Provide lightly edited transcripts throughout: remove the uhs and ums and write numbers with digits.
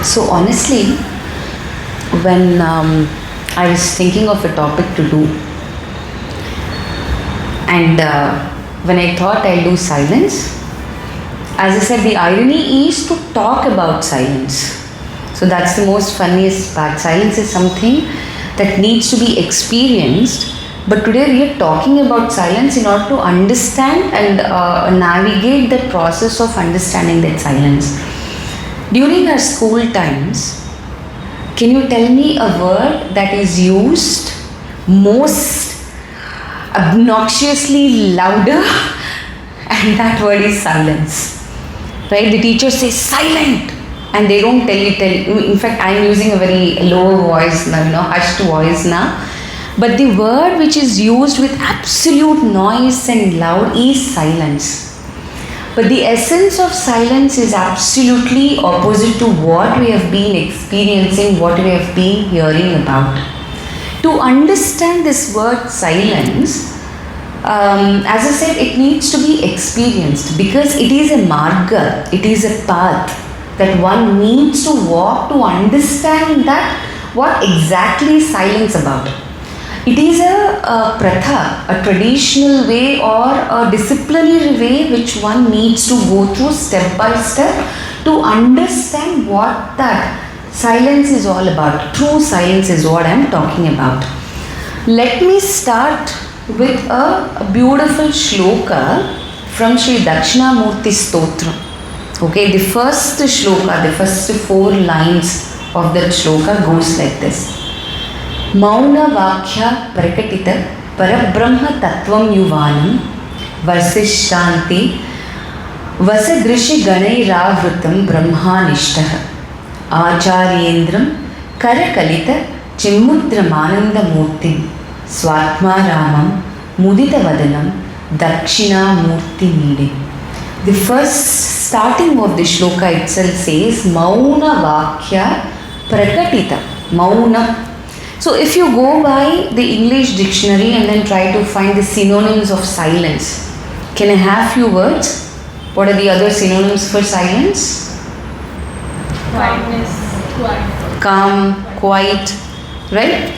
So honestly, when I was thinking of a topic to do, and when I thought I'll do silence, as I said, the irony is to talk about silence. So that's the most funniest part. Silence is something that needs to be experienced. But today we are talking about silence in order to understand and navigate the process of understanding that silence. During our school times, can you tell me a word that is used most obnoxiously louder? And that word is silence. Right? The teacher says silent and they don't tell you. In fact, I am using a very low voice now, hushed voice now. But the word which is used with absolute noise and loud is silence. But the essence of silence is absolutely opposite to what we have been experiencing, what we have been hearing about. To understand this word silence, as I said, it needs to be experienced because it is a marga, it is a path that one needs to walk to understand that what exactly is silence about. It is a pratha, a traditional way or a disciplinary way which one needs to go through step by step to understand what that silence is all about. True silence is what I am talking about. Let me start with a beautiful shloka from Sri Dakshinamurti Stotra. Okay, the first shloka, the first 4 lines of that shloka goes like this. Mauna Vakya Prakatita Parabrahma Tattvam Yuvanam Vasishtanti Vasadrishi Ganairavrtam Brahmanishtaha Acharyendram Karakalita Chimmudramananda Murti Swatma Ramam Mudita Vadanam Dakshina Murti Nide. The first starting of the shloka itself says Mauna Vakya Prakatita. Mauna. So if you go by the English dictionary and then try to find the synonyms of silence, can I have few words? What are the other synonyms for silence? Quietness, quiet. Calm, quiet, right?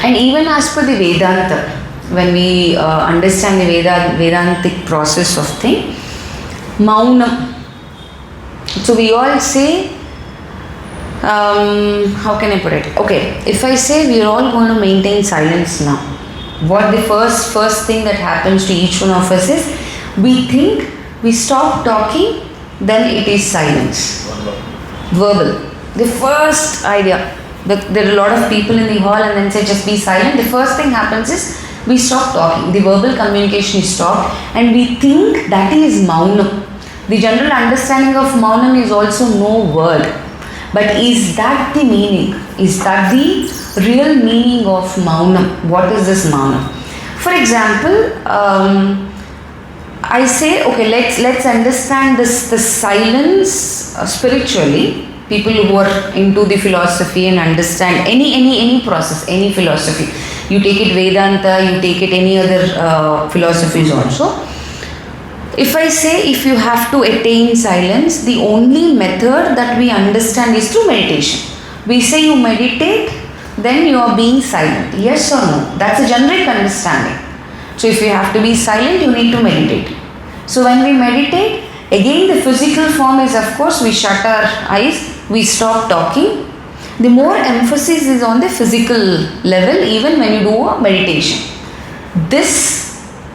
And even as per the Vedanta, when we understand the Vedantic process of thing, Mauna. So we all say, how can I put it? Okay, if I say we are all going to maintain silence now, what the first thing that happens to each one of us is we think, we stop talking, then it is silence. Verbal. The first idea. There are a lot of people in the hall and then say just be silent. The first thing happens is we stop talking. The verbal communication is stopped and we think that is maunam. The general understanding of maunam is also no word. But is that the meaning? Is that the real meaning of maunam? What is this maunam? For example, I say, okay, let's understand this silence spiritually. People who are into the philosophy and understand any process, any philosophy. You take it Vedanta, you take it any other philosophies also. If I say if you have to attain silence, the only method that we understand is through meditation. We say you meditate, then you are being silent. Yes or no? That's a generic understanding. So if you have to be silent, you need to meditate. So when we meditate, again the physical form is, of course, we shut our eyes, we stop talking. The more emphasis is on the physical level even when you do a meditation. This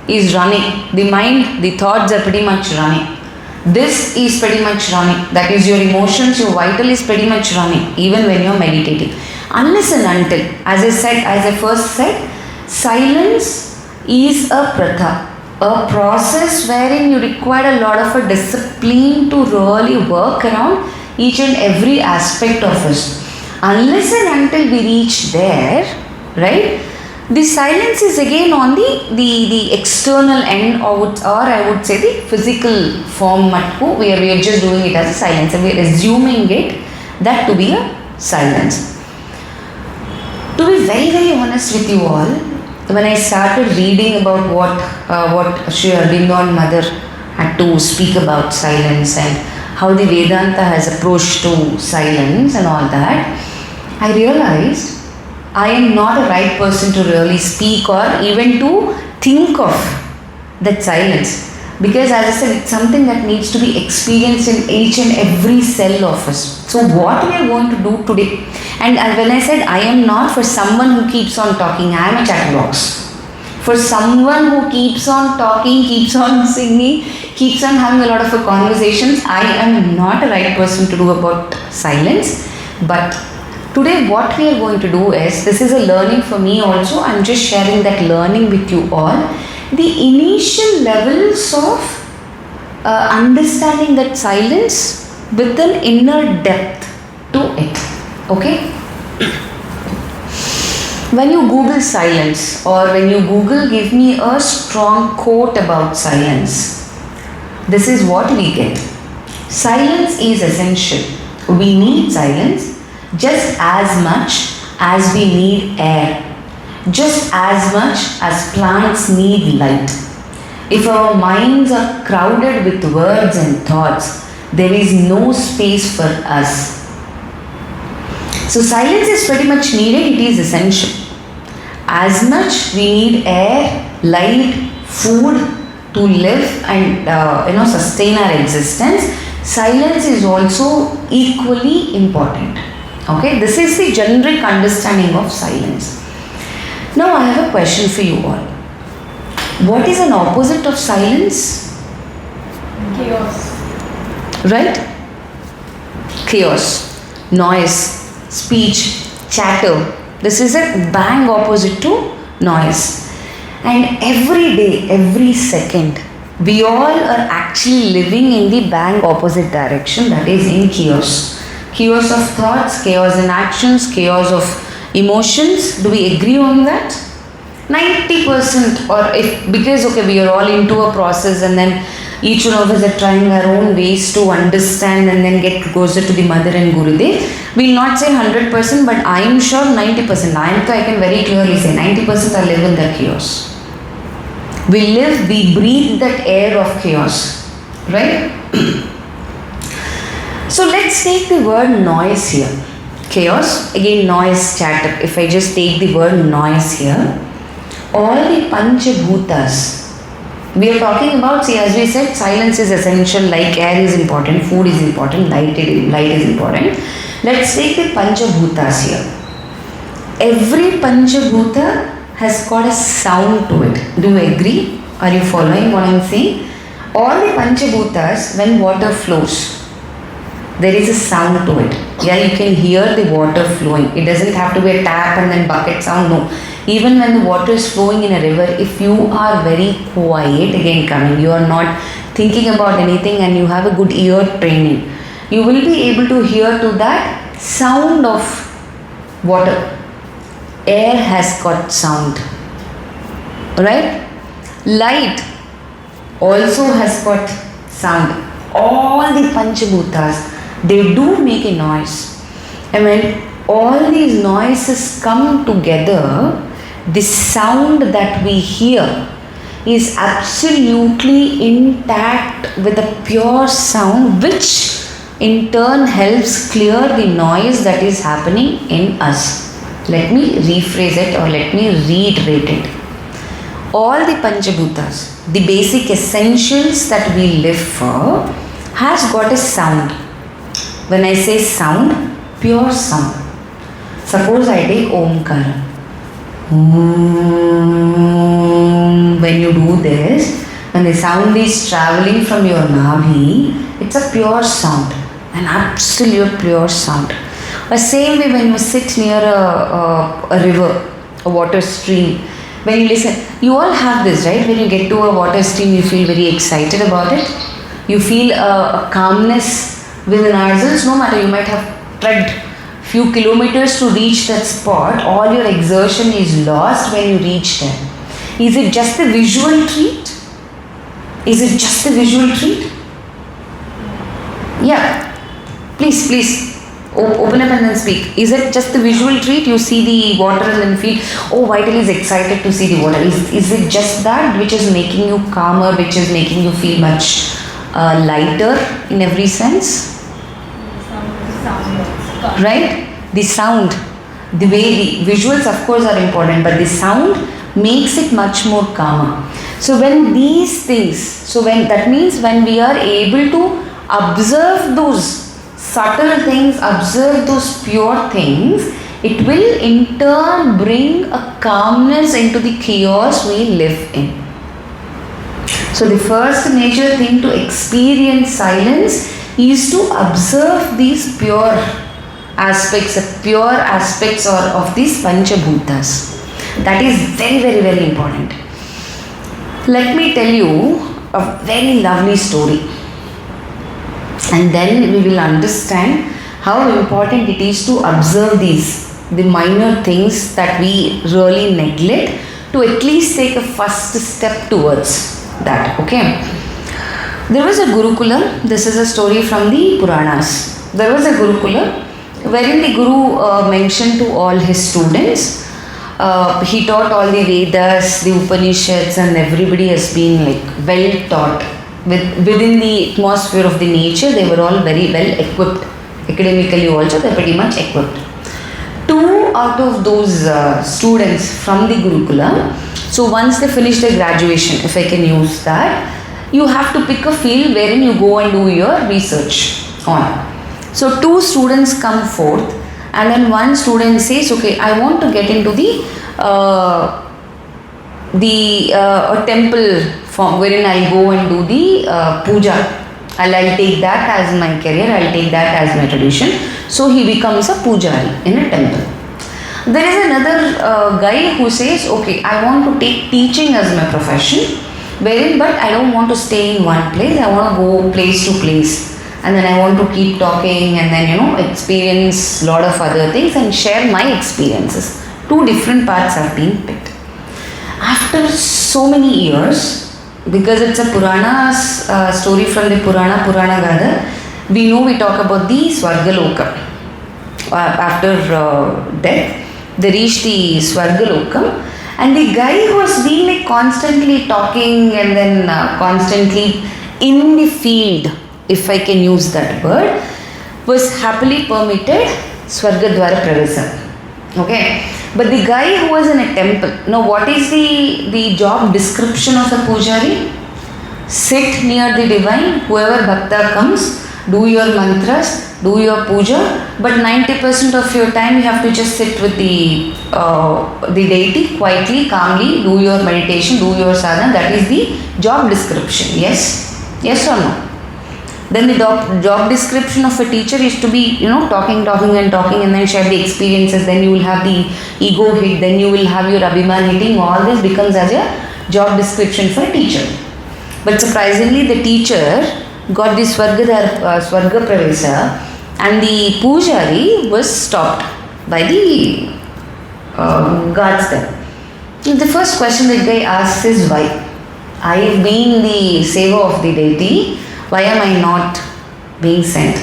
is running. The mind, the thoughts are pretty much running. This is pretty much running. That is your emotions, your vital is pretty much running even when you are meditating. Unless and until, as I first said, silence is a pratha. A process wherein you require a lot of a discipline to really work around each and every aspect of it. Unless and until we reach there, right, the silence is again on the external end, or I would say the physical form matku. We are just doing it as a silence and we are assuming it that to be a silence. To be very, very honest with you all, when I started reading about what Sri Aurobindo and Mother had to speak about silence and how the Vedanta has approached to silence and all that, I realized I am not a right person to really speak or even to think of that silence. Because as I said, it's something that needs to be experienced in each and every cell of us. So what we are going to do today, and when I said I am not for someone who keeps on talking, I am a chatterbox. For someone who keeps on talking, keeps on singing, keeps on having a lot of conversations, I am not a right person to do about silence. But today what we are going to do is, this is a learning for me also, I am just sharing that learning with you all. The initial levels of understanding that silence with an inner depth to it. Okay? When you Google silence, or when you Google give me a strong quote about silence, this is what we get. Silence is essential. We need silence just as much as we need air. Just as much as plants need light. If our minds are crowded with words and thoughts, there is no space for us. So silence is pretty much needed, it is essential. As much we need air, light, food to live and sustain our existence, silence is also equally important. Okay, this is the generic understanding of silence. Now I have a question for you all. What is an opposite of silence? Chaos. Right? Chaos, noise, speech, chatter. This is a bang opposite to noise. And every day, every second, we all are actually living in the bang opposite direction, that is in chaos. Chaos of thoughts, chaos in actions, chaos of emotions. Do we agree on that? 90%, or if, because okay, we are all into a process and then each one of us are trying our own ways to understand and then get closer to the Mother and Gurudev. We will not say 100%, but I am sure 90%. I can very clearly say 90% are live in that chaos. We breathe that air of chaos. Right? So let's take the word noise here. Chaos, again noise, chatter. If I just take the word noise here, all the Panchabhutas, we are talking about, see, as we said, silence is essential, like air is important, food is important, light is important. Let's take the Panchabhutas here. Every Panchabhuta has got a sound to it. Do you agree? Are you following what I am saying? All the Panchabhutas, when water flows, there is a sound to it. Yeah, you can hear the water flowing. It doesn't have to be a tap and then bucket sound. No. Even when the water is flowing in a river, if you are very quiet, again coming, you are not thinking about anything and you have a good ear training, you will be able to hear to that sound of water. Air has got sound. Right? Light also has got sound. All the Panchabhutas, they do make a noise. And when all these noises come together, the sound that we hear is absolutely intact with a pure sound, which in turn helps clear the noise that is happening in us. Let me rephrase it, or let me reiterate it. All the Panchabhutas, the basic essentials that we live for, has got a sound. When I say sound, pure sound. Suppose I take Omkara. When you do this, when the sound is traveling from your Nabhi, it's a pure sound, an absolute pure sound. The same way when you sit near a river, a water stream, when you listen, you all have this, right? When you get to a water stream, you feel very excited about it. You feel a calmness within ourselves, no matter you might have trekked few kilometers to reach that spot, all your exertion is lost when you reach there. Is it just a visual treat? Is it just a visual treat? Yeah. Please. Open up and then speak. Is it just the visual treat? You see the water and then feel, oh, Vital is excited to see the water. Is it just that which is making you calmer, which is making you feel much lighter in every sense. Sound. Right? The sound, the way the visuals of course are important, but the sound makes it much more calmer. So when these things, that means when we are able to observe those subtle things, observe those pure things, it will in turn bring a calmness into the chaos we live in. So the first major thing to experience silence is to observe these pure aspects of these Panchabhutas. That is very, very, very important. Let me tell you a very lovely story. And then we will understand how important it is to observe the minor things that we really neglect, to at least take a first step towards that. Okay. There was a Gurukula. This is a story from the Puranas. There was a Gurukula wherein the Guru mentioned to all his students. He taught all the Vedas, the Upanishads, and everybody has been like well taught. Within the atmosphere of the nature, they were all very well equipped. Academically also, they are pretty much equipped. Two out of those students from the Gurukula, so once they finish their graduation, if I can use that, you have to pick a field wherein you go and do your research on. So two students come forth, and then one student says, okay, I want to get into a temple form wherein I'll go and do the puja. I'll take that as my career, I'll take that as my tradition. So he becomes a pujari in a temple. There is another guy who says, okay, I want to take teaching as my profession, but I don't want to stay in one place, I want to go place to place. And then I want to keep talking and then, experience a lot of other things and share my experiences. Two different paths have been picked. After so many years, because it's a Purana story from the Purana Gada, we talk about the Swargaloka. After death, they reach the Swargaloka, and the guy who has been like constantly talking and then constantly in the field, if I can use that word, was happily permitted Swargadwara Pravesa. Okay. But the guy who was in a temple, now what is the job description of a pujari? Sit near the divine, whoever bhakta comes, do your mantras, do your puja, but 90% of your time you have to just sit with the deity quietly, calmly, do your meditation, do your sadhana. That is the job description. Yes? Yes or no? Then the job description of a teacher is to be, talking and then share the experiences. Then you will have the ego hit, then you will have your abhiman hitting. All this becomes as a job description for a teacher. But surprisingly, the teacher got the Swarga Pravesa, and the pujari was stopped by the guards there. The first question that guy asks is why? I have been the saver of the deity. Why am I not being sent?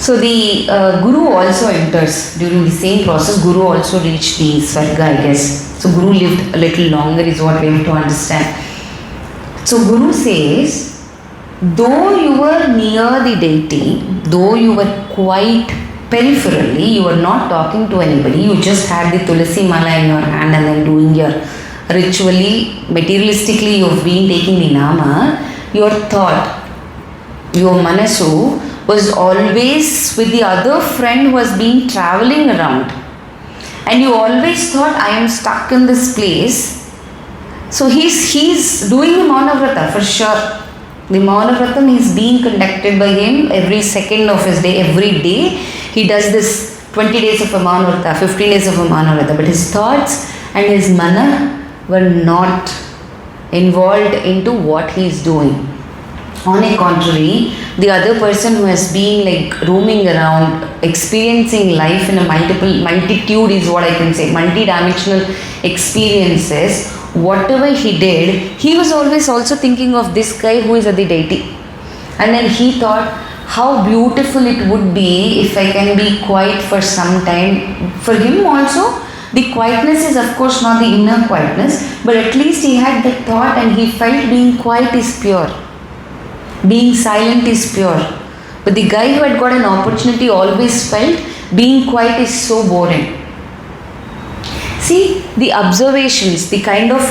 So the Guru also enters during the same process. Guru also reached the Swarga, I guess. So Guru lived a little longer is what we have to understand. So Guru says, though you were near the deity, though you were quite peripherally, you were not talking to anybody, you just had the Tulasi Mala in your hand and then doing your ritually, materialistically you have been taking the Nama, your thought, your manasu was always with the other friend who has been traveling around. And you always thought, I am stuck in this place. So he's doing the Mauna for sure. The Mauna is being conducted by him every second of his day, every day. He does this 20 days of a Mauna 15 days of a Mauna but his thoughts and his mana were not involved into what he is doing. On a contrary, the other person who has been like roaming around, experiencing life in a multitude is what I can say, multi-dimensional experiences, whatever he did, he was always also thinking of this guy who is at the deity. And then he thought, how beautiful it would be if I can be quiet for some time. For him also, the quietness is of course not the inner quietness, but at least he had that thought and he felt being quiet is pure. Being silent is pure. But the guy who had got an opportunity always felt being quiet is so boring. See, the observations, the kind of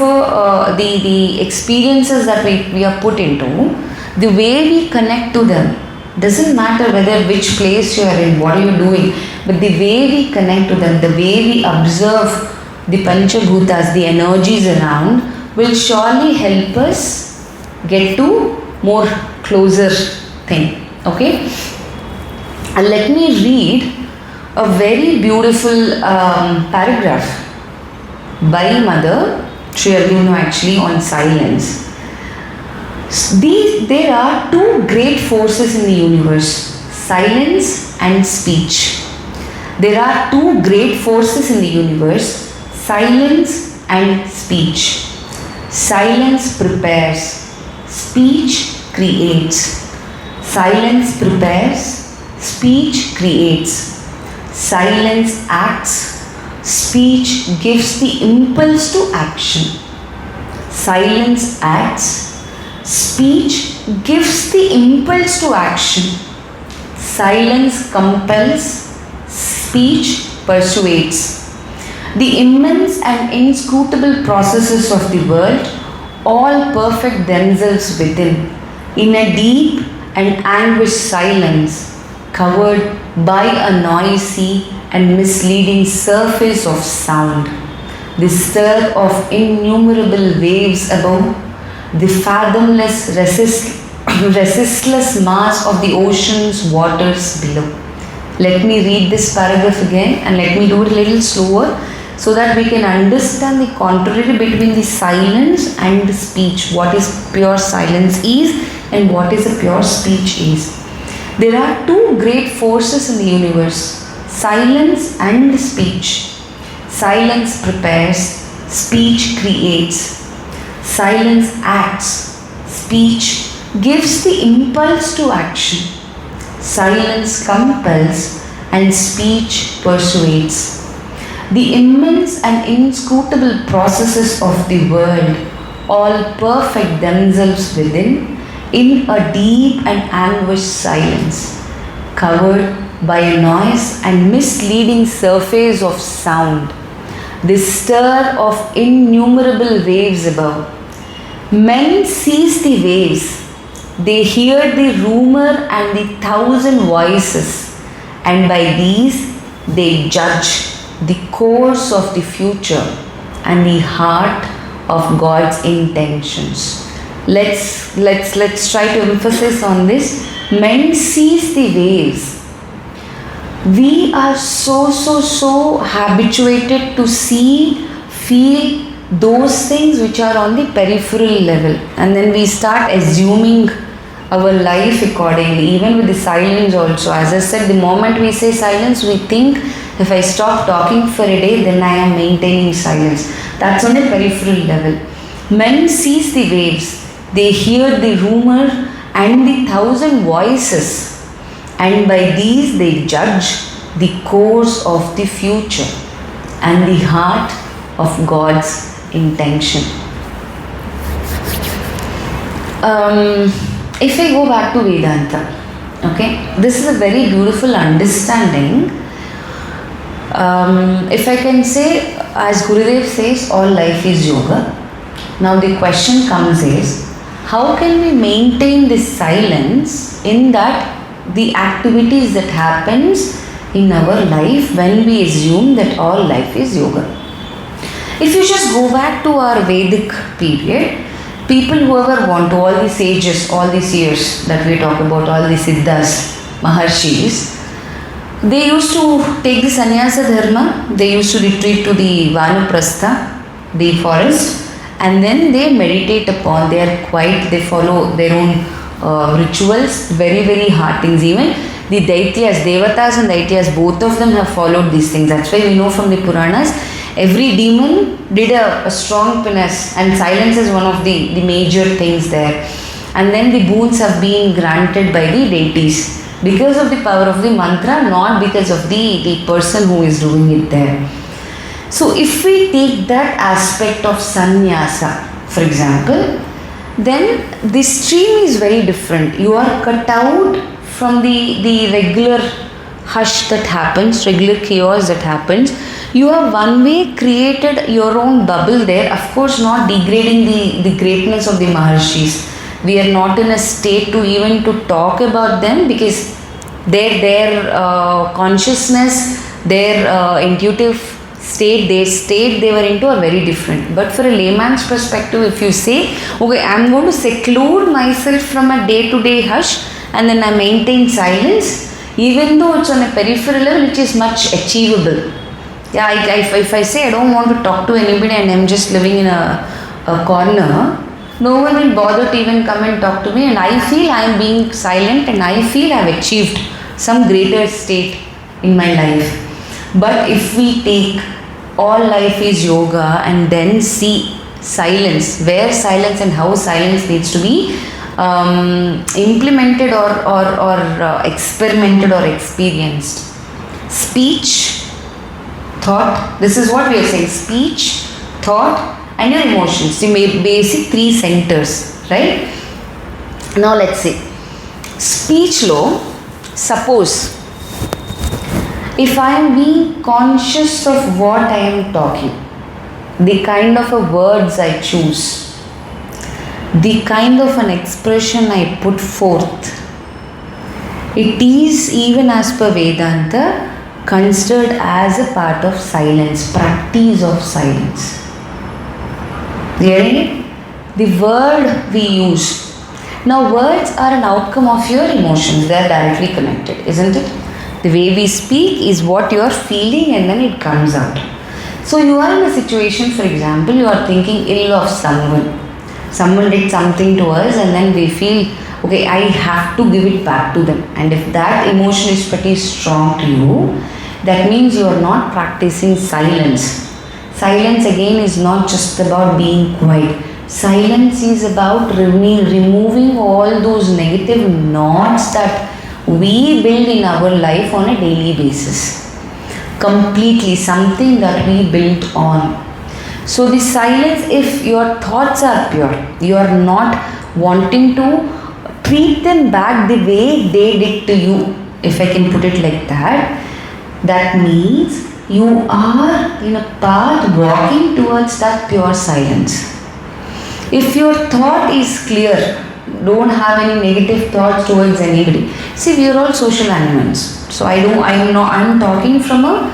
the experiences that we are put into, the way we connect to them, doesn't matter whether which place you are in, what are you doing, but the way we connect to them, the way we observe the Panchabhutas, the energies around, will surely help us get to more closer thing. Okay? And let me read a very beautiful paragraph by Mother Sri Aurobindo actually on silence. There are two great forces in the universe, silence and speech. There are two great forces in the universe, silence and speech. Silence prepares, speech creates. Silence prepares, speech creates. Silence acts, speech gives the impulse to action. Silence acts, speech gives the impulse to action. Silence compels, speech persuades. The immense and inscrutable processes of the world all perfect themselves within, in a deep and anguished silence, covered by a noisy and misleading surface of sound. The stir of innumerable waves above, the fathomless, resistless mass of the ocean's waters below. Let me read this paragraph again and let me do it a little slower so that we can understand the contrary between the silence and the speech. What is pure silence is and what is a pure speech is. There are two great forces in the universe, silence and speech. Silence prepares, speech creates. Silence acts, speech gives the impulse to action. Silence compels and speech persuades. The immense and inscrutable processes of the world all perfect themselves within, in a deep and anguished silence, covered by a noise and misleading surface of sound, the stir of innumerable waves above. Men seize the waves, they hear the rumor and the thousand voices, and by these they judge the course of the future and the heart of God's intentions. Let's try to emphasize on this. Men seize the waves. We are so habituated to see, feel those things which are on the peripheral level, and then we start assuming our life accordingly, even with the silence also. As I said, the moment we say silence, we think if I stop talking for a day, then I am maintaining silence. That's on the peripheral level. Men seize the waves. They hear the rumor and the thousand voices, and by these they judge the course of the future and the heart of God's intention. If I go back to Vedanta, okay, this is a very beautiful understanding. If I can say, as Gurudev says, all life is yoga. Now the question comes is, how can we maintain this silence in that the activities that happens in our life when we assume that all life is yoga? If you just go back to our Vedic period, people whoever want to, all the sages, all the seers that we talk about, all the siddhas, maharshis, they used to take the sannyasa dharma, they used to retreat to the vanaprastha, the forest, and then they meditate upon, they are quiet, they follow their own rituals, very hard things. Even the Daityas, Devatas and Daityas, both of them have followed these things. That's why we know from the Puranas, every demon did a strong penance, and silence is one of the major things there. And then the boons have been granted by the deities because of the power of the mantra, not because of the person who is doing it there. So if we take that aspect of sannyasa, for example, then the stream is very different. You are cut out from the regular hush that happens, regular chaos that happens. You have one way created your own bubble there, of course not degrading the greatness of the Maharshis. We are not in a state to even to talk about them, because their consciousness, their intuitive state, their state they were into are very different. But for a layman's perspective, if you say, okay, I am going to seclude myself from a day-to-day hush and then I maintain silence, even though it's on a peripheral level, it is much achievable. Yeah, if I say I don't want to talk to anybody and I'm just living in a corner, no one will bother to even come and talk to me, and I feel I am being silent and I feel I have achieved some greater state in my life. But if we take all life is yoga and then see silence, where silence and how silence needs to be implemented or experimented or experienced. Speech, thought, this is what we are saying, speech, thought and your emotions, the basic three centers, right? Now let's say, speech law, suppose if I am being conscious of what I am talking, the kind of a words I choose, the kind of an expression I put forth, it is even as per Vedanta considered as a part of silence, practice of silence. Getting it? The word we use. Now words are an outcome of your emotions, they are directly connected, isn't it? The way we speak is what you are feeling and then it comes out. So you are in a situation, for example, you are thinking ill of someone. Someone did something to us and then we feel, okay, I have to give it back to them. And if that emotion is pretty strong to you, that means you are not practicing silence. Silence again is not just about being quiet. Silence is about removing all those negative knots that we build in our life on a daily basis. Completely something that we build on. So the silence, if your thoughts are pure, you are not wanting to treat them back the way they did to you, if I can put it like that, that means you are in a path walking towards that pure silence. If your thought is clear, don't have any negative thoughts towards anybody. See, we are all social animals. So I'm talking from a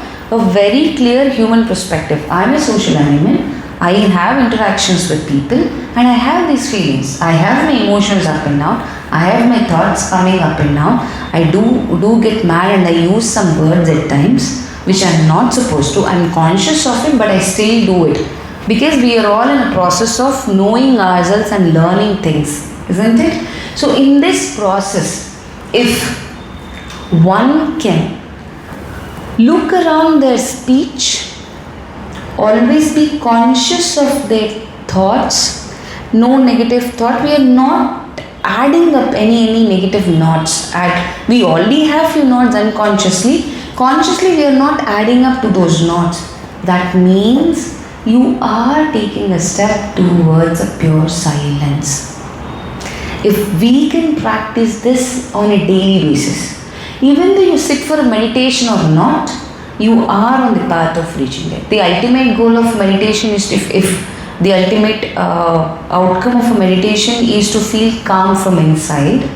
very clear human perspective. I'm a social animal. I have interactions with people and I have these feelings. I have my emotions up and down. I have my thoughts coming up and down. I do get mad and I use some words at times which I'm not supposed to. I'm conscious of it, but I still do it. Because we are all in a process of knowing ourselves and learning things, isn't it? So in this process, if one can look around their speech, always be conscious of their thoughts, no negative thought, we are not adding up any negative knots. We already have few knots unconsciously. Consciously we are not adding up to those knots. That means you are taking a step towards a pure silence. If we can practice this on a daily basis, even though you sit for a meditation or not, you are on the path of reaching it. The ultimate goal of meditation is if the ultimate outcome of a meditation is to feel calm from inside.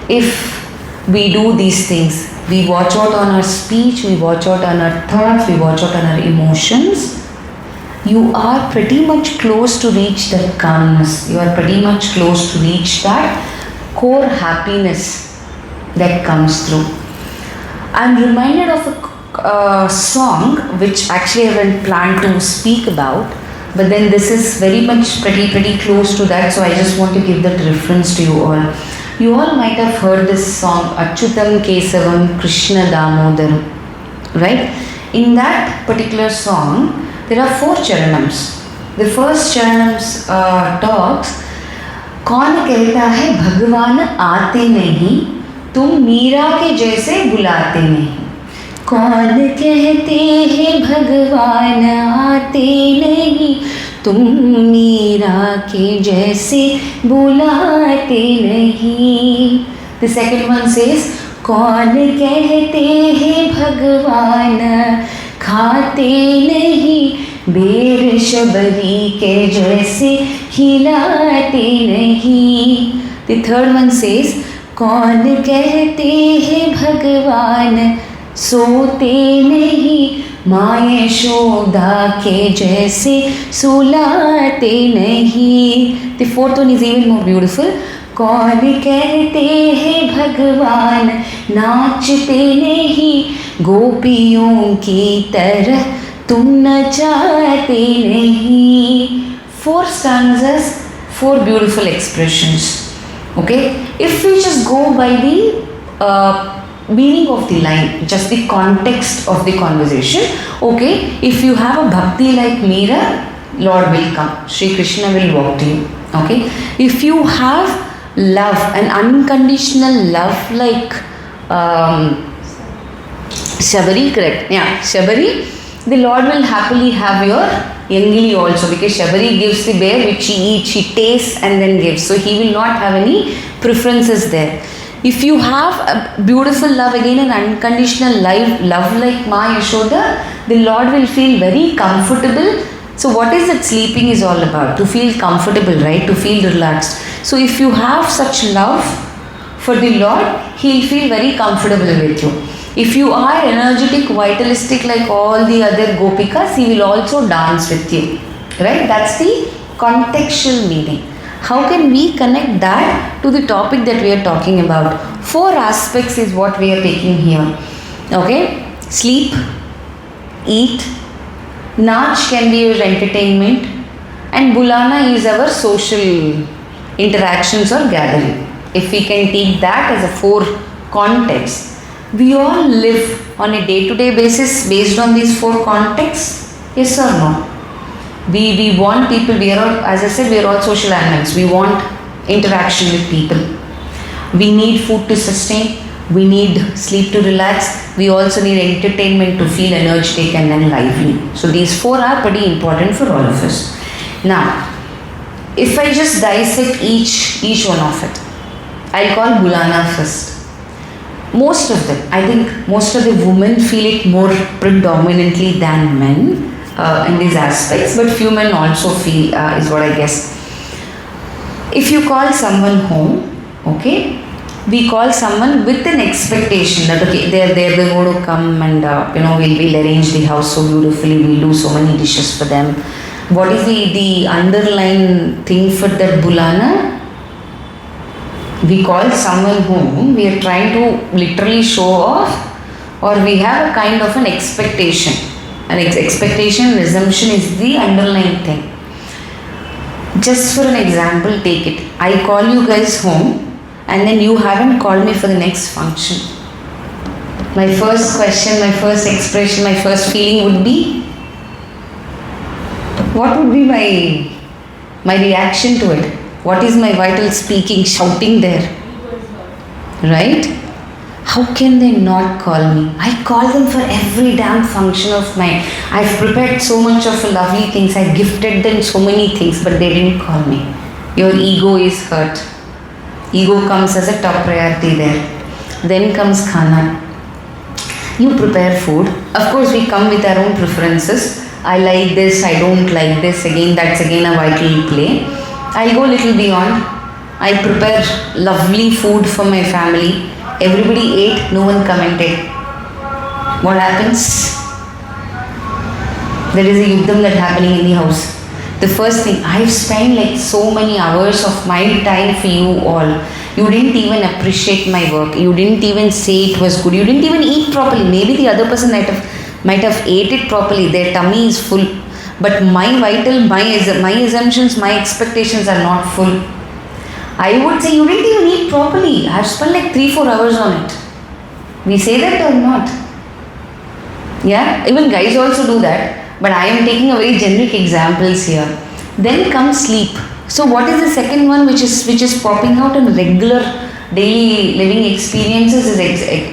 If we do these things, we watch out on our speech, we watch out on our thoughts, we watch out on our emotions, you are pretty much close to reach that calmness. You are pretty much close to reach that core happiness that comes through. I'm reminded of a song which actually I haven't planned to speak about, but then this is very much pretty close to that, so I just want to give that reference to you all. You all might have heard this song, Achyutam Kesavam Krishna Damodaram, right? In that particular song, there are 4 charanams. The first charanams talks, कौन कहता है भगवान आते नहीं, तुम मीरा के जैसे बुलाते नहीं. कौन कहते हैं भगवान आते नहीं, तुम मीरा के जैसे बुलाते नहीं. The second one says, कौन कहते हैं भगवान खाते नहीं, बेर शबरी के जैसे खिलाते नहीं. The third one says, कौन कहते हैं भगवान सोते नहीं, माँ यशोदा के जैसे सुलाते नहीं. The fourth one is even more beautiful. कौन कहते हैं भगवान नाचते नहीं, गोपियों की तरह तुम नचाते नहीं. 4 stanzas, 4 beautiful expressions. Okay, if we just go by the meaning of the line, just the context of the conversation, okay, if you have a bhakti like Meera, Lord will come, Shri Krishna will walk to you. Okay, if you have love, an unconditional love like Shabari, correct? Yeah, Shabari, the Lord will happily have your Yangili also, because Shabari gives the bear which she eats, she tastes and then gives. So he will not have any preferences there. If you have a beautiful love, again an unconditional love like Ma Yashoda, the Lord will feel very comfortable. So what is that sleeping is all about? To feel comfortable, right? To feel relaxed. So if you have such love for the Lord, he will feel very comfortable with you. If you are energetic, vitalistic like all the other gopikas, he will also dance with you. Right? That's the contextual meaning. How can we connect that to the topic that we are talking about? 4 aspects is what we are taking here. Okay? Sleep, eat, Nach can be your entertainment, and Bulana is our social interactions or gathering. If we can take that as a 4 context, we all live on a day-to-day basis based on these 4 contexts. Yes or no? We want people, we are all, as I said, we are all social animals. We want interaction with people. We need food to sustain. We need sleep to relax. We also need entertainment to feel energetic and then lively. So these 4 are pretty important for all of us. Now, if I just dissect each one of it, I'll call Bulana first. Most of them, I think most of the women feel it more predominantly than men in these aspects, but few men also feel is what I guess. If you call someone home, okay, we call someone with an expectation that okay, they're going to come and we'll arrange the house so beautifully, we'll do so many dishes for them. What is the underlying thing for that Bulana? We call someone home, we are trying to literally show off, or we have a kind of an expectation. An expectation and assumption is the underlying thing. Just for an example, take it. I call you guys home and then you haven't called me for the next function. My first question, my first expression, my first feeling would be, what would be my reaction to it? What is my vital speaking, shouting there? Right? How can they not call me? I call them for every damn function of mine. I've prepared so much of lovely things. I've gifted them so many things, but they didn't call me. Your ego is hurt. Ego comes as a top priority there. Then comes khana. You prepare food. Of course, we come with our own preferences. I like this, I don't like this. Again, that's again a vital play. I'll go a little beyond. I prepare lovely food for my family. Everybody ate, no one commented. What happens? There is a yukdam that's happening in the house. The first thing, I've spent like so many hours of my time for you all. You didn't even appreciate my work. You didn't even say it was good. You didn't even eat properly. Maybe the other person might have ate it properly. Their tummy is full. But my assumptions, my expectations are not full. I would say you didn't even eat properly. I've spent like 3-4 hours on it. We say that or not? Yeah, even guys also do that. But I am taking a very generic examples here. Then comes sleep. So what is the second one which is popping out in regular daily living experiences is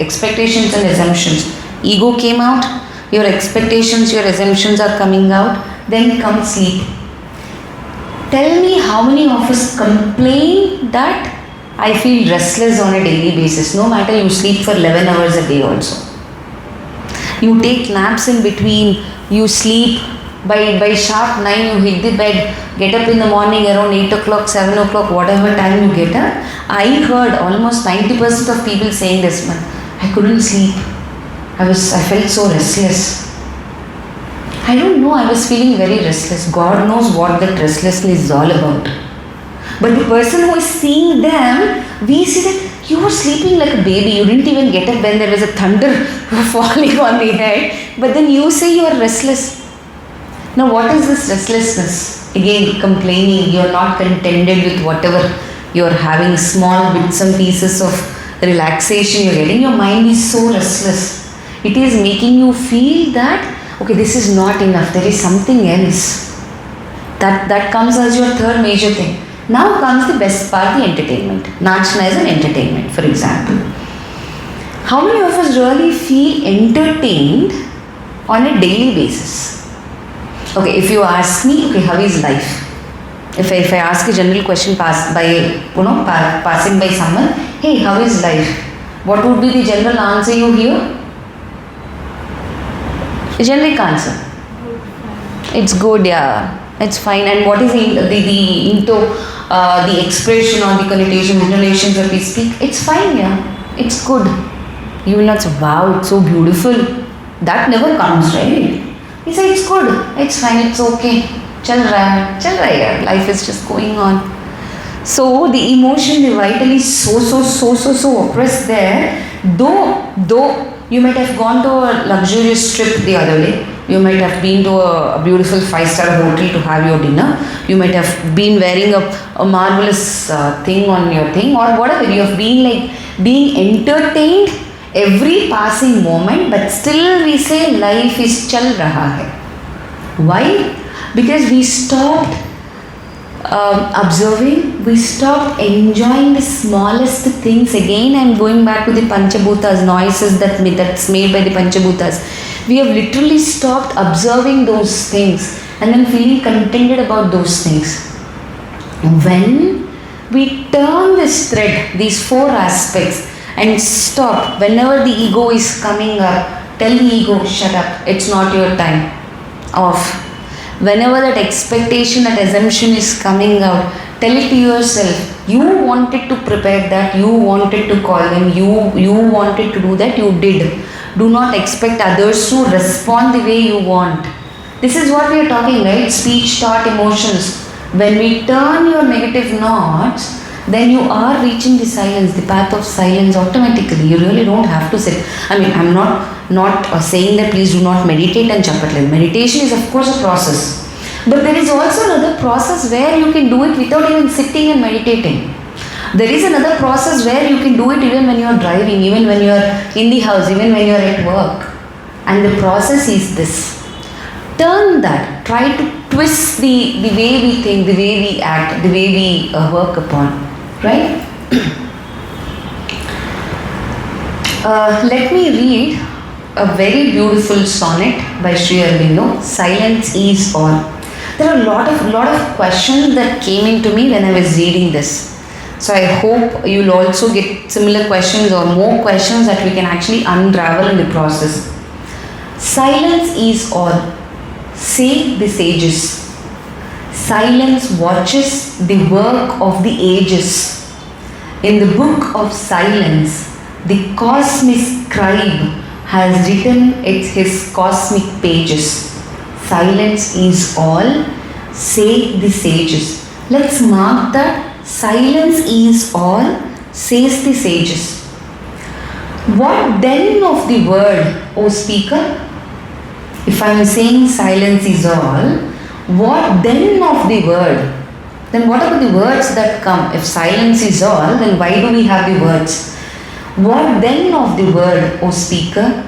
expectations and assumptions. Ego came out, your expectations, your assumptions are coming out. Then comes sleep. Tell me how many of us complain that I feel restless on a daily basis, no matter you sleep for 11 hours a day also. You take naps in between, you sleep, by sharp 9 you hit the bed, get up in the morning around 8 o'clock, 7 o'clock, whatever time you get up. I heard almost 90% of people saying this, man, I couldn't sleep. I felt so restless. I don't know, I was feeling very restless. God knows what that restlessness is all about. But the person who is seeing them, we see that you were sleeping like a baby. You didn't even get up when there was a thunder falling on the head. But then you say you are restless. Now what is this restlessness? Again, complaining. You are not contented with whatever you are having. Small bits and pieces of relaxation you are getting. Your mind is so restless. It is making you feel that, okay, this is not enough. There is something else. That comes as your third major thing. Now comes the best part, the entertainment. Nachna as an entertainment, for example. How many of us really feel entertained on a daily basis? Okay, if you ask me, okay, how is life? If I ask a general question passing by someone, hey, how is life? What would be the general answer you hear? The generic answer. It's good, yeah. It's fine. And what is the expression or the connotation, intonations that we speak? It's fine, yeah. It's good. You will not say, wow, it's so beautiful. That never comes, right? We say it's good, it's fine, it's okay. Chal raha hai, life is just going on. So the emotion, the vital is so oppressed there. Though you might have gone to a luxurious trip the other day. You might have been to a beautiful 5-star hotel to have your dinner. You might have been wearing a marvelous thing on your thing or whatever. You have been being entertained every passing moment, but still we say life is chal raha hai. Why? Because we stopped observing, we stopped enjoying the smallest things. Again, I am going back to the Panchabhutas, noises that's made by the Panchabhutas. We have literally stopped observing those things and then feeling contented about those things. When we turn this thread, these 4 aspects, and stop, whenever the ego is coming up, tell the ego, shut up, it's not your time, off. Whenever that expectation, that assumption is coming out, tell it to yourself, you wanted to prepare that, you wanted to call them, you wanted to do that, you did. Do not expect others to respond the way you want. This is what we are talking, right? Speech, thought, emotions. When we turn your negative knots, then you are reaching the silence, the path of silence automatically. You really don't have to sit. I mean, I'm not saying that please do not meditate and chapatle. Meditation is of course a process. But there is also another process where you can do it without even sitting and meditating. There is another process where you can do it even when you are driving, even when you are in the house, even when you are at work. And the process is this. Turn that. Try to twist the way we think, the way we act, the way we work upon. Right? Let me read a very beautiful sonnet by Sri Aurobindo, Silence is All. There are a lot of questions that came into me when I was reading this. So I hope you'll also get similar questions or more questions that we can actually unravel in the process. Silence is all, say the sages. Silence watches the work of the ages. In the book of silence, the cosmic scribe has written his cosmic pages. Silence is all, say the sages. Let's mark that. Silence is all, says the sages. What then of the word, O speaker? If I am saying silence is all, what then of the word? Then what about the words that come? If silence is all, then why do we have the words? What then of the word, O speaker?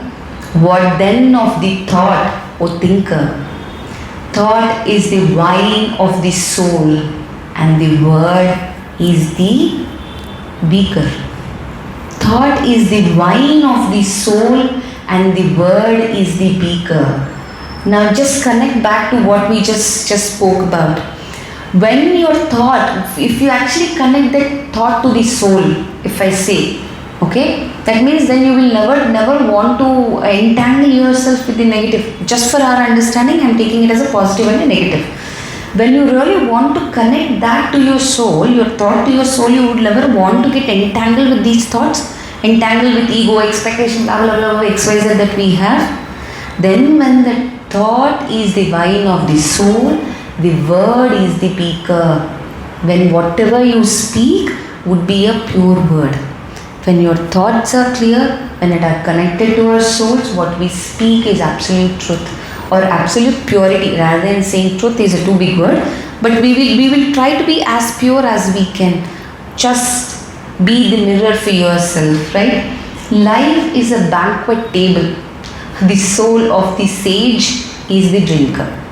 What then of the thought, O thinker? Thought is the wine of the soul, and the word is the beaker. Thought is the wine of the soul, and the word is the beaker. Now just connect back to what we just spoke about. When your thought, if you actually connect that thought to the soul, if I say, okay, that means then you will never want to entangle yourself with the negative. Just for our understanding, I am taking it as a positive and a negative. When you really want to connect that to your soul, your thought to your soul, you would never want to get entangled with these thoughts, entangled with ego, expectation, blah blah blah, XYZ that we have. Then when the thought is the wine of the soul, the word is the beaker. When whatever you speak would be a pure word. When your thoughts are clear, when it are connected to our souls, what we speak is absolute truth or absolute purity. Rather than saying truth is a too big word, but we will try to be as pure as we can. Just be the mirror for yourself, right? Life is a banquet table. The soul of the sage is the drinker.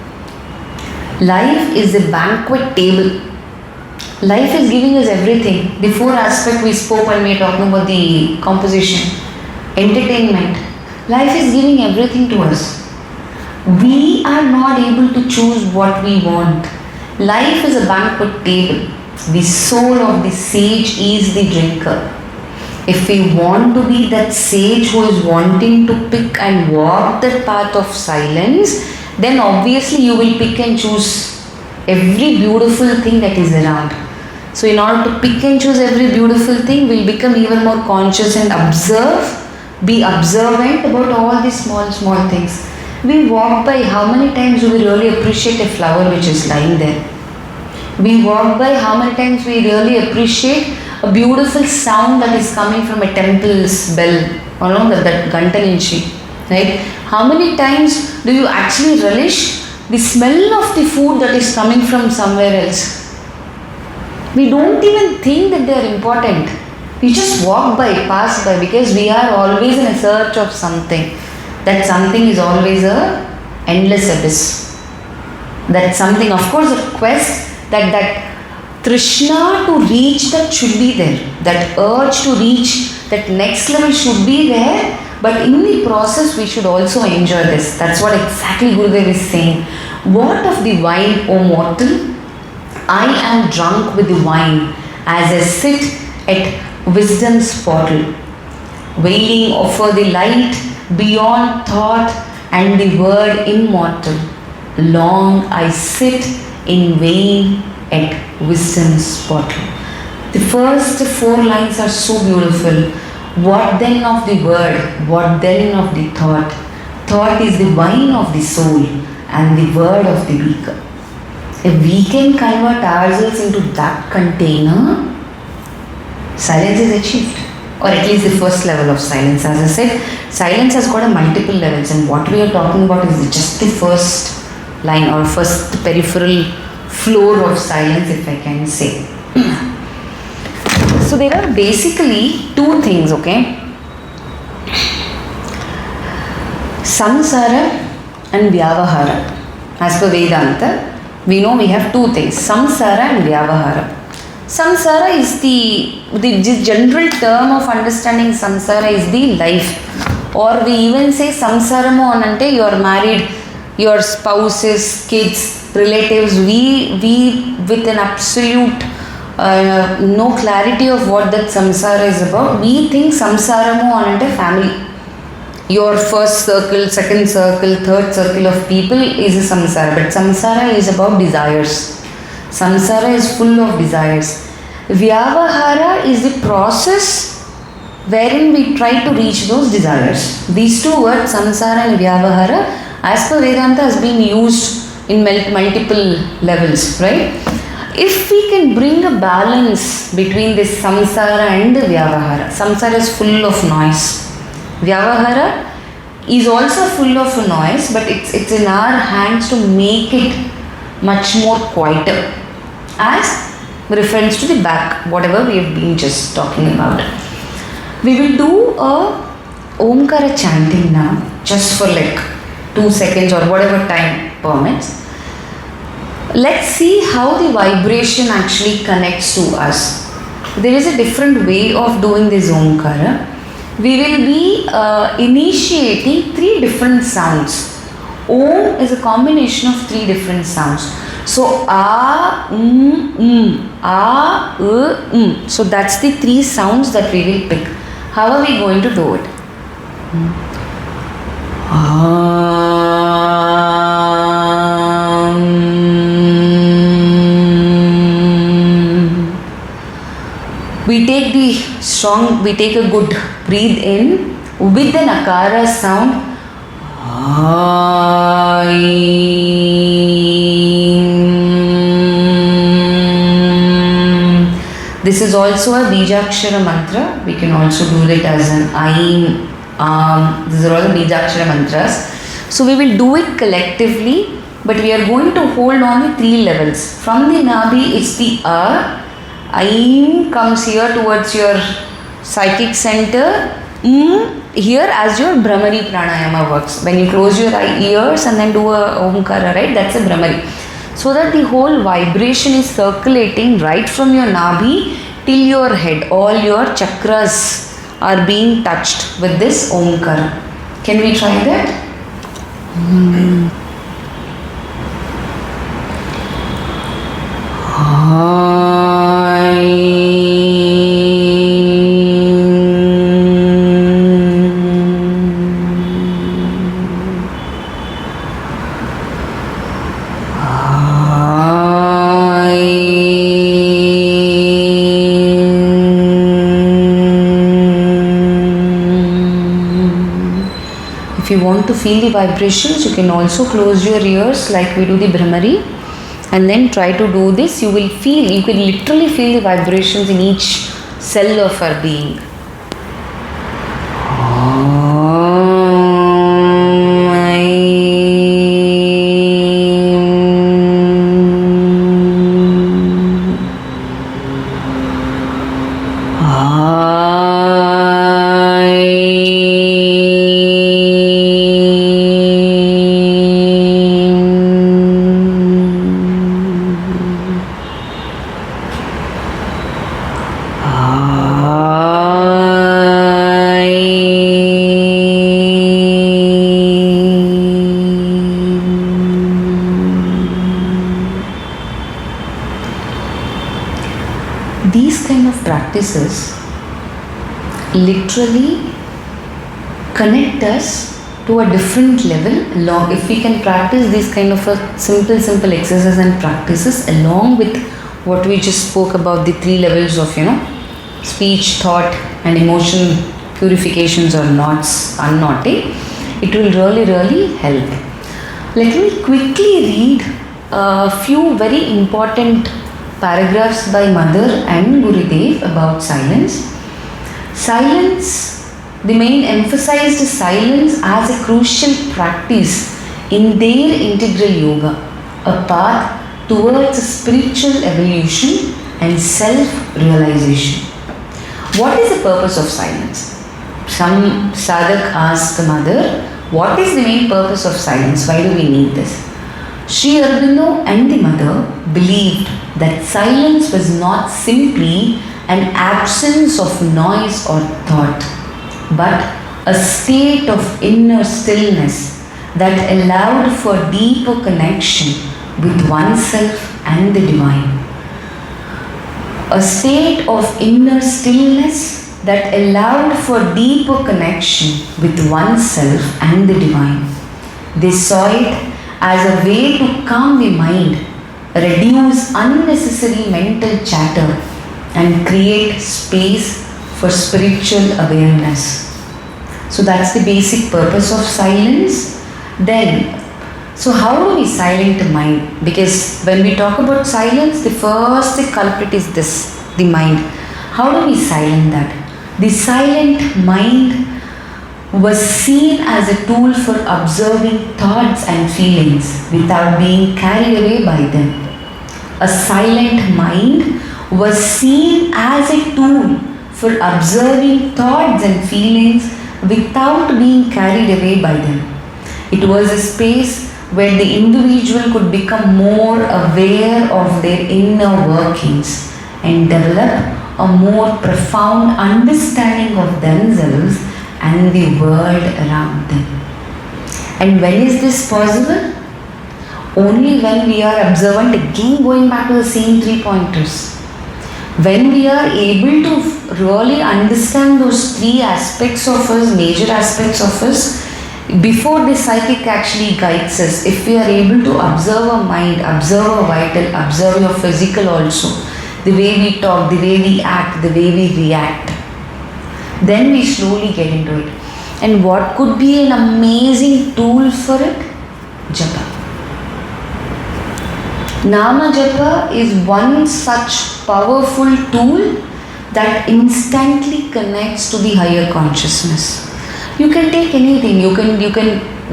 Life is a banquet table. Life is giving us everything. The four aspects we spoke when we were talking about the composition, entertainment. Life is giving everything to us. We are not able to choose what we want. Life is a banquet table. The soul of the sage is the drinker. If we want to be that sage who is wanting to pick and walk that path of silence, then obviously you will pick and choose every beautiful thing that is around. So in order to pick and choose every beautiful thing, we'll become even more conscious and be observant about all these small things. We walk by, how many times do we really appreciate a flower which is lying there? We walk by, how many times we really appreciate a beautiful sound that is coming from a temple's bell, that Gantaninchi, right? How many times do you actually relish the smell of the food that is coming from somewhere else? We don't even think that they are important. We just walk by, pass by, because we are always in a search of something. That something is always a endless abyss. That something, of course, a quest, that Trishna to reach that should be there. That urge to reach that next level should be there. But in the process, we should also enjoy this. That's what exactly Gurudev is saying. What of the wine, O mortal? I am drunk with the wine as I sit at wisdom's portal, wailing for the light beyond thought and the word immortal. Long I sit in vain at wisdom's portal. The first four lines are so beautiful. What then of the word? What then of the thought? Thought is the wine of the soul and the word of the beaker. If we can convert ourselves into that container, silence is achieved. Or at least the first level of silence. As I said, silence has got a multiple levels, and what we are talking about is just the first line or first peripheral floor of silence, if I can say. So there are basically two things, okay? Samsara and Vyavahara. As per Vedanta, we know we have two things, Samsara and Vyavahara. Samsara is the general term of understanding samsara is the life. Or we even say samsaramu anante you are married, your spouses, kids, relatives, we with an absolute no clarity of what that samsara is about, we think samsaramu anante family. Your first circle, second circle, third circle of people is a samsara. But samsara is about desires. Samsara is full of desires. Vyavahara is the process wherein we try to reach those desires. These two words, samsara and Vyavahara, as per Vedanta has been used in multiple levels, right? If we can bring a balance between this samsara and the Vyavahara, samsara is full of noise. Vyavahara is also full of noise, but it's in our hands to make it much more quieter as reference to the back, whatever we have been just talking about. We will do a Omkara chanting now, just for like 2 seconds or whatever time permits. Let's see how the vibration actually connects to us. There is a different way of doing this Omkara. We will be initiating 3 different sounds. Om is a combination of three different sounds. So So that's the three sounds that we will pick. How are we going to do it? We take a good breathe in with the nakara sound. This is also a Bijakshara mantra. We can also do it as an Aim, These are all the Bijakshara mantras. So we will do it collectively, but we are going to hold on the three levels. From the Nabi, it's the Aim comes here towards your psychic center. Here as your Brahmari pranayama works. When you close your ears and then do a Omkara, right? That's a Brahmari. So that the whole vibration is circulating right from your Nabi till your head. All your chakras are being touched with this Omkara. Can we try that? If you want to feel the vibrations, you can also close your ears like we do the Brahmari and then try to do this. You will literally feel the vibrations in each cell of our being. These kind of practices literally connect us to a different level. If we can practice these kind of a simple exercises and practices along with what we just spoke about, the three levels of speech, thought and emotion purifications or unknotting, it will really help. Let me quickly read a few very important paragraphs by Mother and Gurudev about silence. Silence, the main emphasized silence as a crucial practice in their integral yoga, a path towards spiritual evolution and self-realization. What is the purpose of silence? Some sadhak asked the Mother, what is the main purpose of silence? Why do we need this? Sri Aurobindo and the Mother believed that silence was not simply an absence of noise or thought, but a state of inner stillness that allowed for deeper connection with oneself and the divine. A state of inner stillness that allowed for deeper connection with oneself and the divine. They saw it as a way to calm the mind, reduce unnecessary mental chatter, and create space for spiritual awareness. So that's the basic purpose of silence. So how do we silent the mind? Because when we talk about silence, the first culprit is this, the mind. How do we silent that? The silent mind was seen as a tool for observing thoughts and feelings without being carried away by them. A silent mind was seen as a tool for observing thoughts and feelings without being carried away by them. It was a space where the individual could become more aware of their inner workings and develop a more profound understanding of themselves and the world around them. And when is this possible? Only when we are observant, again going back to the same 3 pointers. When we are able to really understand those 3 aspects of us, major aspects of us, before the psychic actually guides us, if we are able to observe our mind, observe our vital, observe your physical also, the way we talk, the way we act, the way we react, then we slowly get into it. And what could be an amazing tool for it? Japa. Nama Japa is one such powerful tool that instantly connects to the higher consciousness. You can take anything.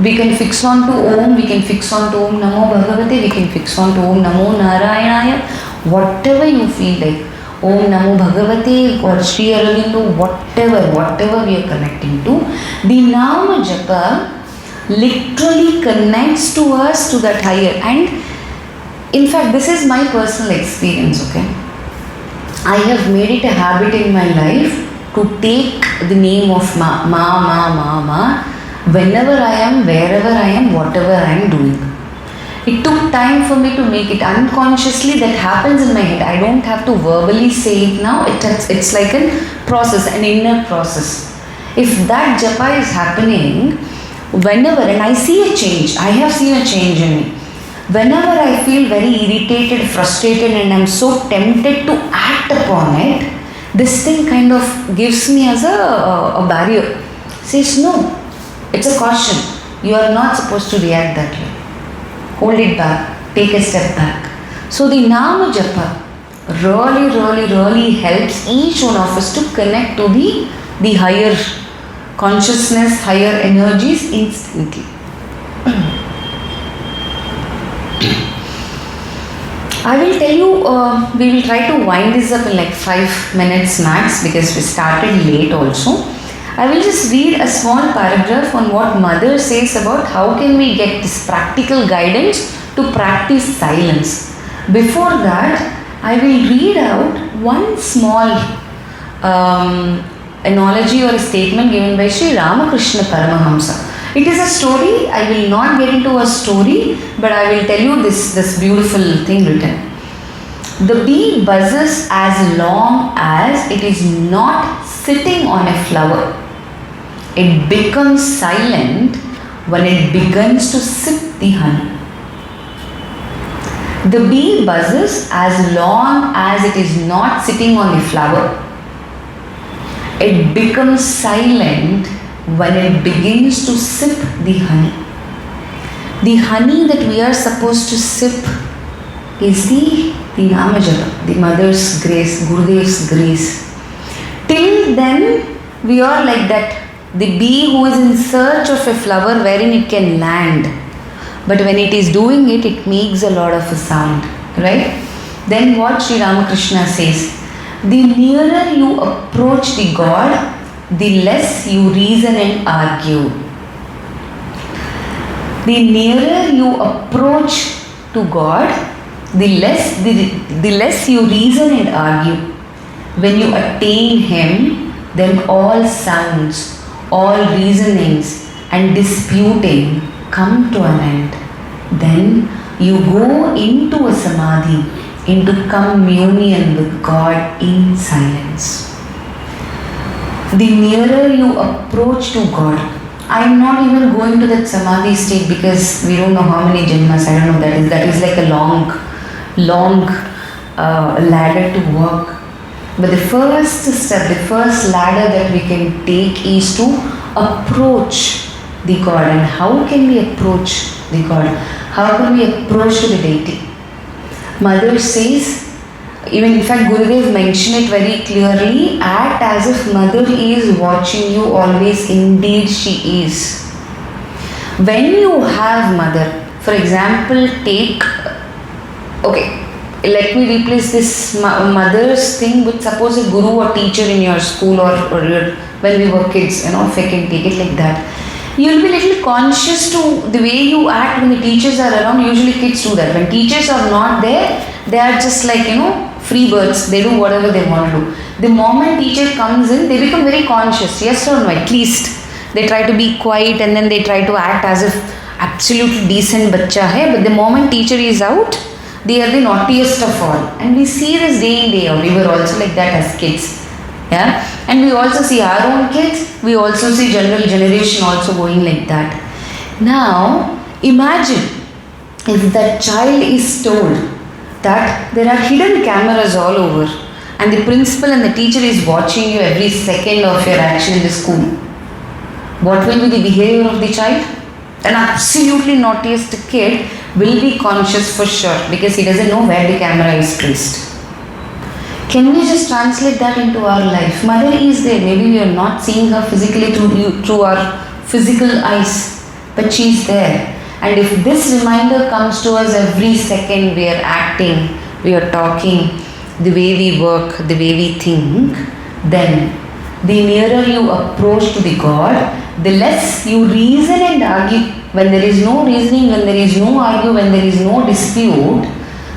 We can fix on to Om. We can fix on to Om Namo Bhagavate. We can fix on to Om Namo Narayanaya. Whatever you feel like. Om Namo Bhagavate or Sri Aurobindo, whatever we are connecting to. The Nama Japa literally connects to us to that higher. And in fact, this is my personal experience, okay? I have made it a habit in my life to take the name of Ma, whenever I am, wherever I am, whatever I am doing. It took time for me to make it unconsciously. That happens in my head. I don't have to verbally say it now. It's like a process, an inner process. If that japa is happening, whenever, and I see a change, I have seen a change in me. Whenever I feel very irritated, frustrated, and I'm so tempted to act upon it, this thing kind of gives me as a barrier. Says, no, it's a caution. You are not supposed to react that way. Hold it back. Take a step back. So the Nama Japa really helps each one of us to connect to the higher consciousness, higher energies instantly. I will tell you, we will try to wind this up in like 5 minutes max because we started late also. I will just read a small paragraph on what Mother says about how can we get this practical guidance to practice silence. Before that, I will read out one small analogy or a statement given by Sri Ramakrishna Paramahamsa. It is a story. I will not get into a story, but I will tell you this beautiful thing written. The bee buzzes as long as it is not sitting on a flower. It becomes silent when it begins to sip the honey. The bee buzzes as long as it is not sitting on the flower. It becomes silent when it begins to sip the honey. The honey that we are supposed to sip is the Nama Japa, the Mother's grace, Gurudev's grace. Till then, we are like that, the bee who is in search of a flower wherein it can land. But when it is doing it, it makes a lot of a sound, right? Then what Sri Ramakrishna says, the nearer you approach the God, the less you reason and argue. The nearer you approach to God, the less you reason and argue. When you attain Him, then all sounds, all reasonings and disputing come to an end. Then you go into a samadhi, into communion with God in silence. The nearer you approach to God, I am not even going to that samadhi state because we don't know how many janmas, I don't know, that is like a long ladder to walk. But the first step, the first ladder that we can take is to approach the God. And how can we approach the God? How can we approach to the deity? Mother says, even in fact Gurudev mentioned it very clearly, act as if Mother is watching you always, indeed she is. When you have Mother, for example, let me replace this Mother's thing with suppose a guru or teacher in your school or when we were kids, if I can take it like that. You'll be little conscious to the way you act when the teachers are around. Usually kids do that. When teachers are not there, they are just like, free birds. They do whatever they want to do. The moment teacher comes in, they become very conscious. Yes or no, at least. They try to be quiet and then they try to act as if absolutely decent bachcha hai, but the moment teacher is out, they are the naughtiest of all. And we see this day in day out. We were also like that as kids. Yeah? And we also see our own kids. We also see generation also going like that. Now, imagine if that child is told that there are hidden cameras all over and the principal and the teacher is watching you every second of your action in the school. What will be the behavior of the child? An absolutely naughtiest kid will be conscious for sure because he doesn't know where the camera is placed. Can we just translate that into our life? Mother is there. Maybe we are not seeing her physically through our physical eyes, but she is there. And if this reminder comes to us every second, we are acting, we are talking, the way we work, the way we think, then the nearer you approach to the God, the less you reason and argue. When there is no reasoning, when there is no argue, when there is no dispute,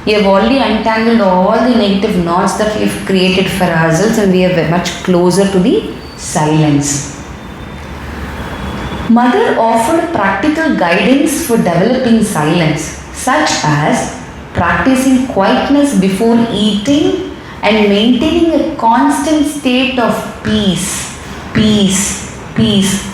we have already untangled all the negative knots that we have created for ourselves and we are very much closer to the silence. Mother offered practical guidance for developing silence, such as practicing quietness before eating and maintaining a constant state of peace, peace, peace.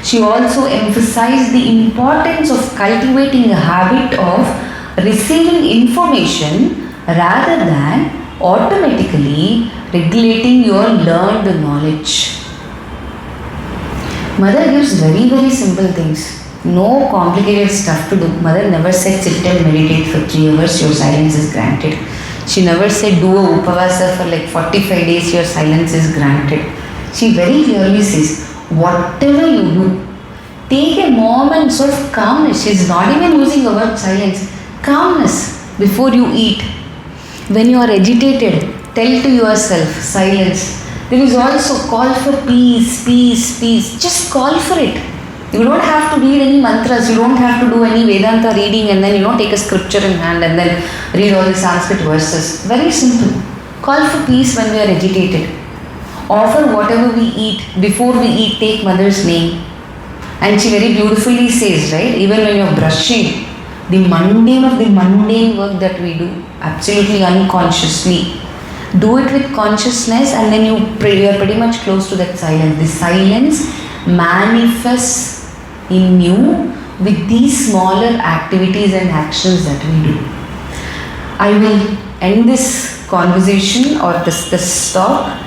She also emphasized the importance of cultivating a habit of receiving information rather than automatically regulating your learned knowledge. Mother gives very, very simple things. No complicated stuff to do. Mother never said sit and meditate for 3 hours, your silence is granted. She never said do a upavasa for like 45 days, your silence is granted. She very clearly says, whatever you do, take a moment of calmness. She's not even using the word silence. Calmness before you eat. When you are agitated, tell to yourself, silence. There is also call for peace, peace, peace. Just call for it. You don't have to read any mantras. You don't have to do any Vedanta reading and then take a scripture in hand and then read all the Sanskrit verses. Very simple. Call for peace when we are agitated. Offer whatever we eat. Before we eat, take mother's name. And she very beautifully says, right, even when you're brushing, the mundane of the mundane work that we do, absolutely unconsciously, do it with consciousness and then you are pretty much close to that silence. The silence manifests in you with these smaller activities and actions that we do. I will end this conversation or this talk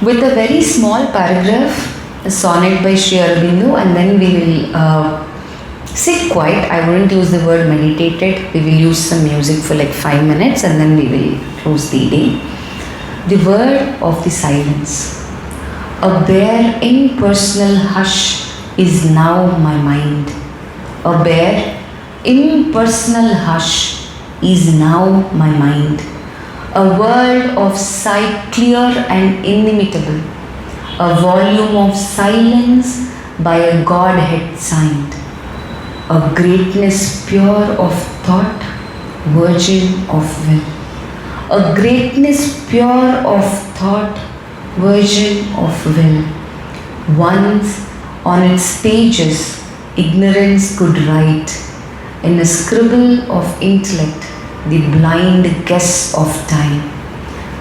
with a very small paragraph, a sonnet by Sri Aurobindo, and then we will sit quiet. I wouldn't use the word meditated. We will use some music for like 5 minutes and then we will close the day. The word of the silence. A bare impersonal hush is now my mind. A bare impersonal hush is now my mind. A world of sight clear and inimitable. A volume of silence by a Godhead signed. A greatness pure of thought, virgin of will. A greatness pure of thought, virgin of will. Once on its pages, ignorance could write, in a scribble of intellect, the blind guess of time,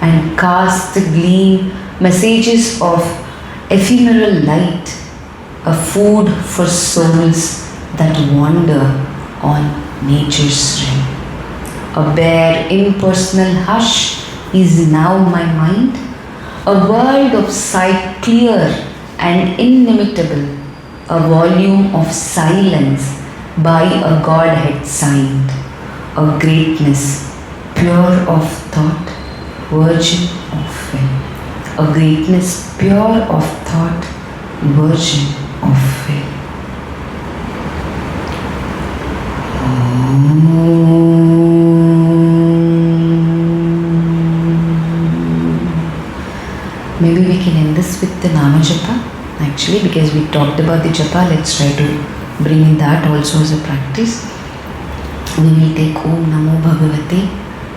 and cast the gleam messages of ephemeral light, a food for souls that wander on nature's rim. A bare impersonal hush is now my mind, a world of sight clear and inimitable, a volume of silence by a Godhead signed, a greatness pure of thought, virgin of will. A greatness pure of thought, virgin of will. Maybe we can end this with the Nama Japa actually, because we talked about the Japa. Let's try to bring in that also as a practice. We will take Om Namo Bhagavate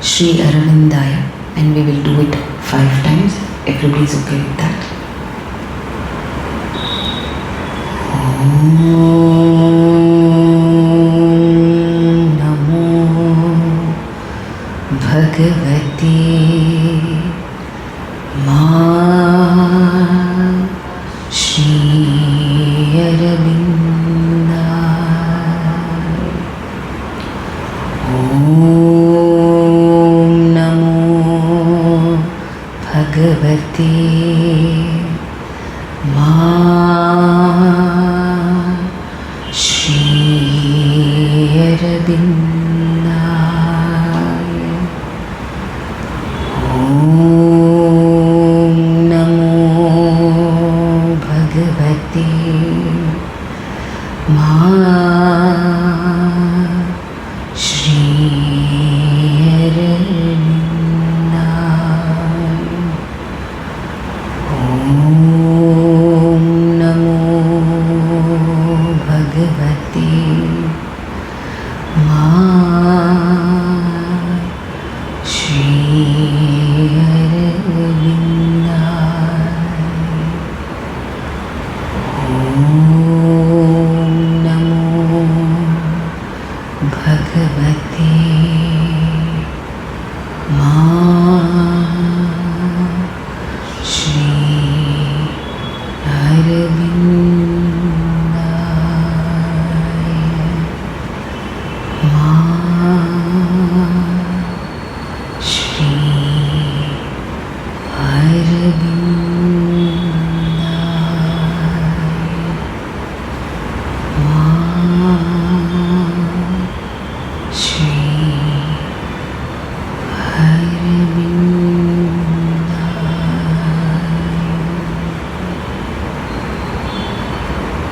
Sri Aurovindaya and we will do it 5 times. Everybody is okay with that. नमो भगवते श्री अरविन्दाय। ॐ नमो भगवते श्री अरविन्दाय। ॐ नमो भगवते श्री अरविन्दाय। ॐ नमो भगवते श्री अरविन्दाय। ॐ नमो भगवते श्री अरविन्दाय। श्री अरविन्दाय।